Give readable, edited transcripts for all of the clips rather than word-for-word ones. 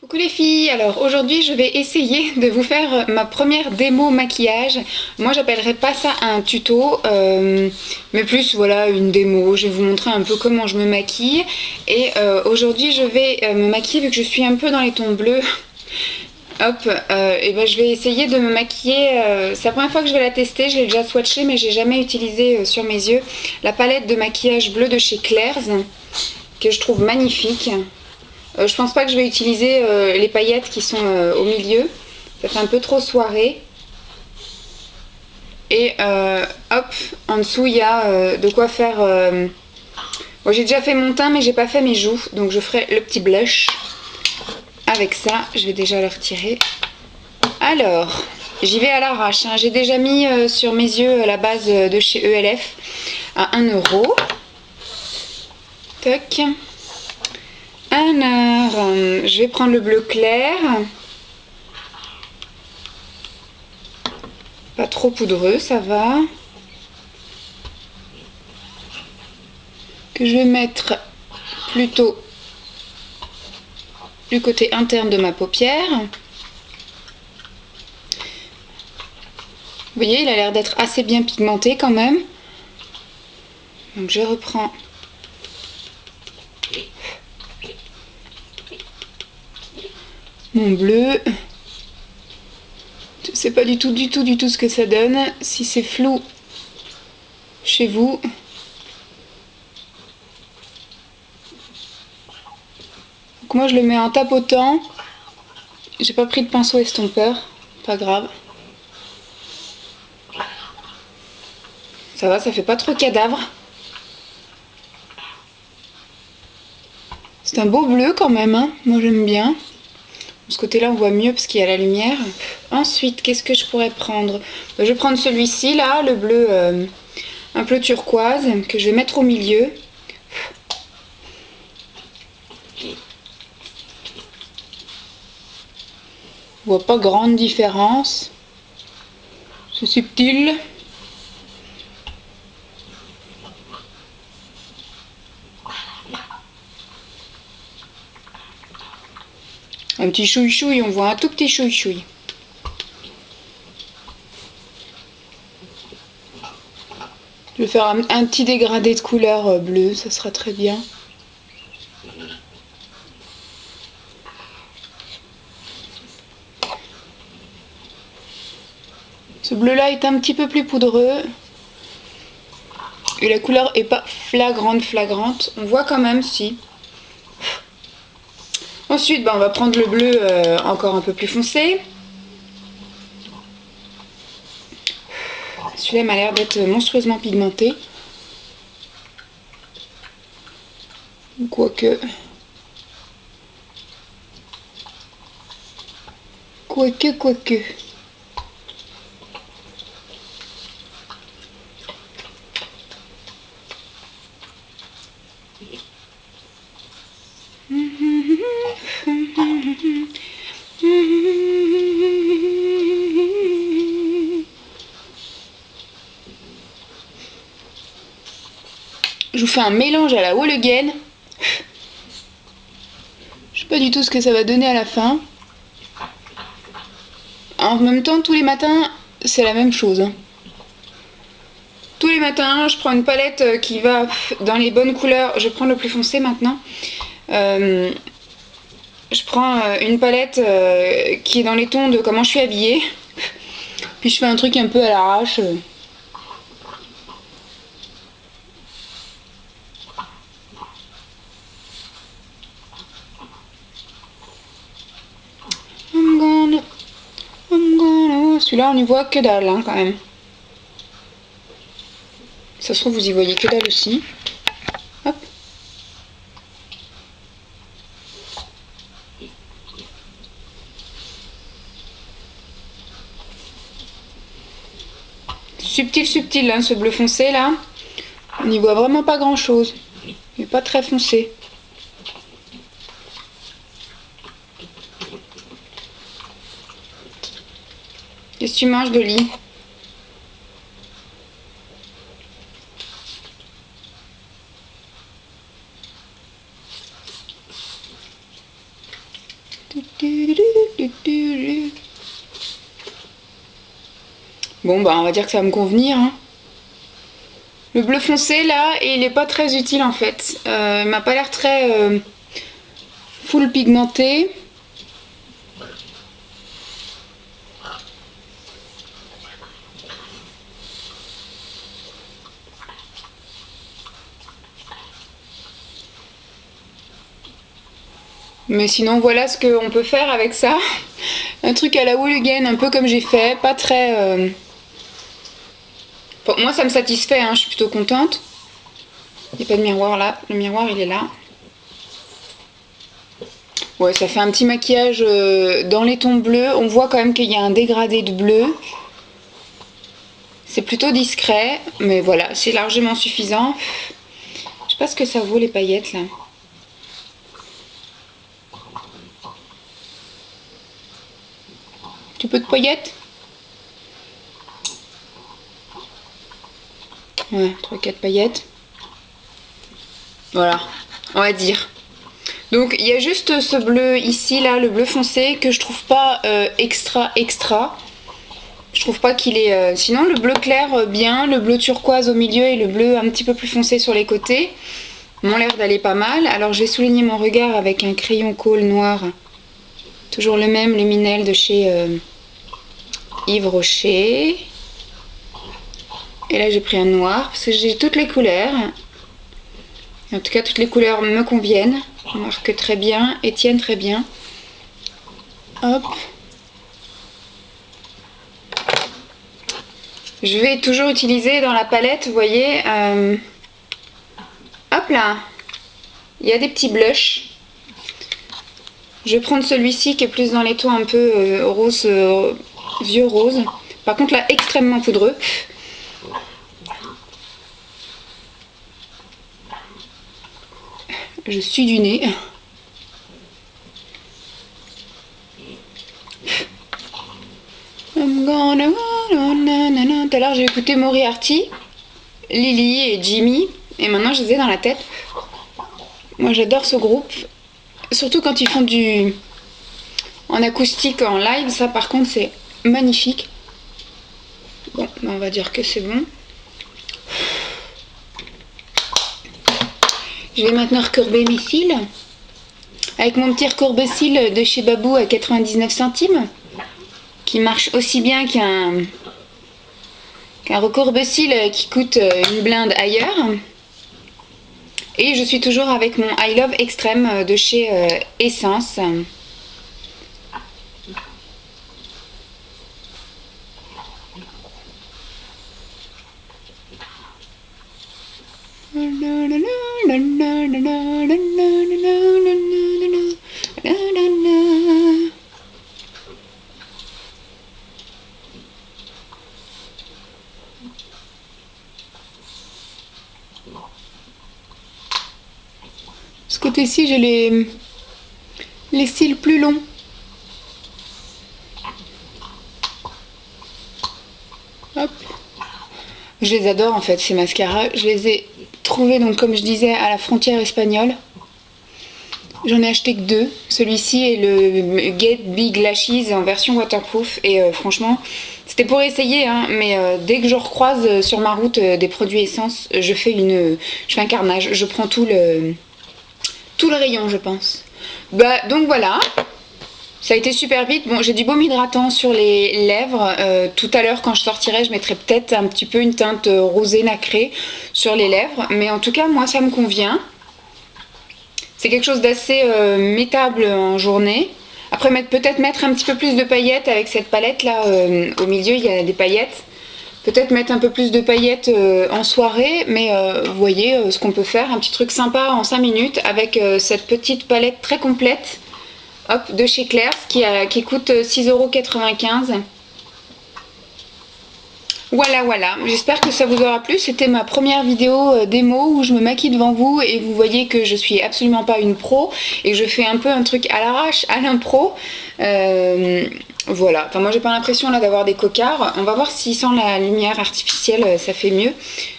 Coucou les filles, alors aujourd'hui je vais essayer de vous faire ma première démo maquillage. Moi j'appellerais pas ça un tuto, mais plus voilà une démo. Je vais vous montrer un peu comment je me maquille. Et aujourd'hui je vais me maquiller vu que je suis un peu dans les tons bleus. Hop, et ben je vais essayer de me maquiller. C'est la première fois que je vais la tester, je l'ai déjà swatché mais j'ai jamais utilisé sur mes yeux. La palette de maquillage bleu de chez Claire's, que je trouve magnifique. Je pense pas que je vais utiliser les paillettes qui sont au milieu. Ça fait un peu trop soirée. Et hop, en dessous il y a de quoi faire... Bon, j'ai déjà fait mon teint mais j'ai pas fait mes joues. Donc je ferai le petit blush. Avec ça, je vais déjà le retirer. Alors, j'y vais à l'arrache. Hein. J'ai déjà mis sur mes yeux la base de chez ELF à 1 €. Toc. Alors, je vais prendre le bleu clair. Pas trop poudreux, ça va. Que je vais mettre plutôt du côté interne de ma paupière. Vous voyez, il a l'air d'être assez bien pigmenté quand même. Donc je reprends mon bleu. Je sais pas du tout ce que ça donne. Si c'est flou chez vous. Donc moi je le mets en tapotant. J'ai pas pris de pinceau estompeur. Pas grave. Ça va, ça fait pas trop cadavre. C'est un beau bleu quand même, hein. Moi j'aime bien. De ce côté-là, on voit mieux parce qu'il y a la lumière. Ensuite, qu'est-ce que je pourrais prendre? Je vais prendre celui-ci, là, le bleu un peu turquoise, que je vais mettre au milieu. On voit pas grande différence. C'est subtil. Un petit chouille-chouille, on voit un tout petit chouille-chouille. Je vais faire un petit dégradé de couleur bleue, ça sera très bien. Ce bleu-là est un petit peu plus poudreux. Et la couleur est pas flagrante. On voit quand même si. Ensuite, on va prendre le bleu encore un peu plus foncé. Celui-là m'a l'air d'être monstrueusement pigmenté. Quoique. Je vous fais un mélange à la Wall Again. Je sais pas du tout ce que ça va donner à la fin. En même temps, tous les matins, c'est la même chose. Hein. Tous les matins, je prends une palette qui va dans les bonnes couleurs. Je prends le plus foncé maintenant. Je prends une palette qui est dans les tons de comment je suis habillée. Puis je fais un truc un peu à l'arrache. Celui-là, on n'y voit que dalle hein, quand même. Ça se trouve, vous y voyez que dalle aussi. Hop. Subtil, hein, ce bleu foncé là. On n'y voit vraiment pas grand chose. Il n'est pas très foncé. Qu'est-ce que tu manges de lit? Bon bah on va dire que ça va me convenir, hein. Le bleu foncé là, il est pas très utile en fait. Il m'a pas l'air très full pigmenté. Mais sinon voilà ce qu'on peut faire avec ça. Un truc à la hooligan, un peu comme j'ai fait, pas très... Bon, moi ça me satisfait, hein, je suis plutôt contente. Il n'y a pas de miroir là, le miroir il est là. Ouais, ça fait un petit maquillage dans les tons bleus. On voit quand même qu'il y a un dégradé de bleu. C'est plutôt discret, mais voilà, c'est largement suffisant. Je sais pas ce que ça vaut les paillettes là. Un petit peu de paillettes? Ouais, 3-4 paillettes. Voilà, on va dire. Donc il y a juste ce bleu ici, là, le bleu foncé, que je trouve pas extra. Je trouve pas qu'il est... Sinon le bleu clair bien, le bleu turquoise au milieu et le bleu un petit peu plus foncé sur les côtés m'ont l'air d'aller pas mal. Alors je vais souligner mon regard avec un crayon colle noir. Toujours le même Luminel de chez Yves Rocher. Et là j'ai pris un noir parce que j'ai toutes les couleurs. En tout cas toutes les couleurs me conviennent, marquent très bien et tiennent très bien. Hop. Je vais toujours utiliser dans la palette, vous voyez, hop là, il y a des petits blushs. Je vais prendre celui-ci qui est plus dans les tons un peu rose, vieux rose. Par contre là, extrêmement poudreux. Je suis du nez. Tout à l'heure j'ai écouté Moriarty, Lily et Jimmy, et maintenant je les ai dans la tête. Moi j'adore ce groupe, surtout quand ils font du en acoustique, en live, ça par contre c'est magnifique. Bon, on va dire que c'est bon. Je vais maintenant recourber mes cils avec mon petit recourbe-cils de chez Babou à 99 centimes, qui marche aussi bien qu'un recourbe-cils qui coûte une blinde ailleurs. Et je suis toujours avec mon I Love Extrême de chez Essence. Ce côté-ci, j'ai les cils plus longs. Hop. Je les adore en fait ces mascaras. Je les ai trouvés donc comme je disais à la frontière espagnole. J'en ai acheté que deux. Celui-ci est le Get Big Lashes en version waterproof et franchement c'était pour essayer hein, mais dès que je recroise sur ma route des produits Essence, je fais un carnage. Je prends tout le rayon je pense. Bah donc voilà. Ça a été super vite. Bon, j'ai du baume hydratant sur les lèvres. Tout à l'heure, quand je sortirai, je mettrai peut-être un petit peu une teinte rosée nacrée sur les lèvres. Mais en tout cas, moi, ça me convient. C'est quelque chose d'assez mettable en journée. Après, peut-être mettre un petit peu plus de paillettes avec cette palette-là. Au milieu, il y a des paillettes. Peut-être mettre un peu plus de paillettes en soirée. Mais vous voyez ce qu'on peut faire. Un petit truc sympa en 5 minutes avec cette petite palette très complète. Hop, de chez Claire's qui coûte 6,95 €. Voilà, j'espère que ça vous aura plu. C'était ma première vidéo démo où je me maquille devant vous et vous voyez que je suis absolument pas une pro et je fais un peu un truc à l'arrache, à l'impro. Voilà, enfin moi j'ai pas l'impression là d'avoir des cocards. On va voir si sans la lumière artificielle ça fait mieux.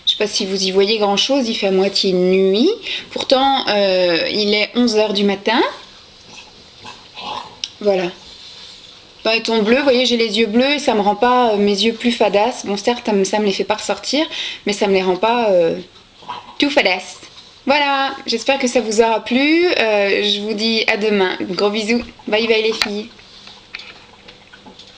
Je sais pas si vous y voyez grand chose, il fait à moitié nuit. Pourtant il est 11 h du matin. Voilà. Dans les tons bleus, vous voyez, j'ai les yeux bleus et ça me rend pas mes yeux plus fadasses. Bon, certes, ça me les fait pas ressortir, mais ça me les rend pas tout fadasses. Voilà, j'espère que ça vous aura plu. Je vous dis à demain. Gros bisous. Bye bye les filles.